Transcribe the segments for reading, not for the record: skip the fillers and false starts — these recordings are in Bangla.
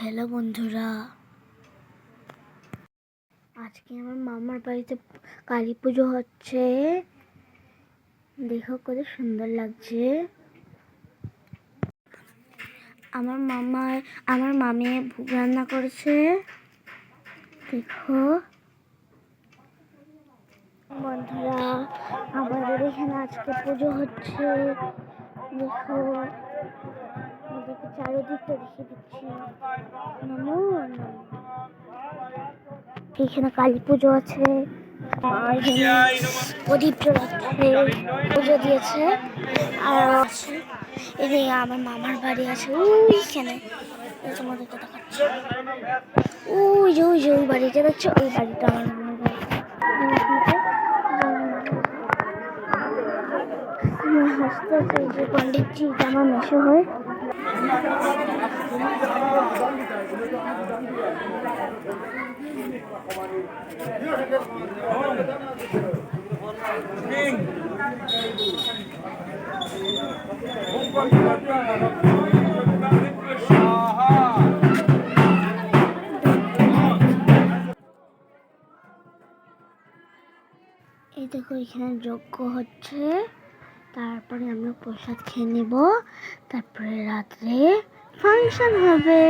হ্যালো বন্ধুরা, আজকে আমার মামার বাড়িতে কালী পুজো হচ্ছে। দেখো কত সুন্দর লাগছে। আমার মামি ভোগ রান্না করেছে। দেখো বন্ধুরা, আমাদের এখানে আজকে পুজো হচ্ছে। দেখো চারিদিকটা দেখে দিচ্ছি। এখানে কালী পুজো আছে, প্রদীপ জ্বলাচ্ছে, পুজো দিয়েছে। আর আছে এদিকে আমার মামার বাড়ি আছে ওইখানে, তোমাদেরকে দেখাচ্ছি। ওই বাড়িটা দেখছো, ওই বাড়িটা আমার মামার বাড়ি। আমার হাসতে হাসতে যে পণ্ডিতজি আমার মেশো হয়। এই দেখো এখানে যজ্ঞ হচ্ছে, তারপরে আমরা প্রসাদ খেয়ে নেব, তারপরে রাত্রে ফাংশন হবে।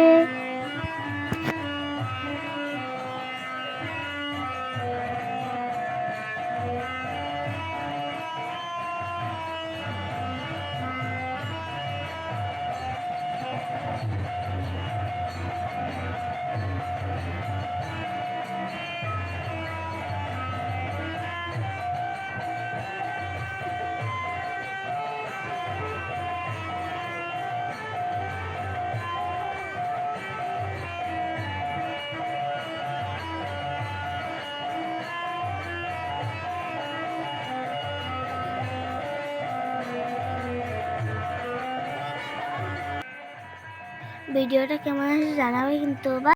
ভিডিওটা কেমন আছে জানাবে কিন্তু।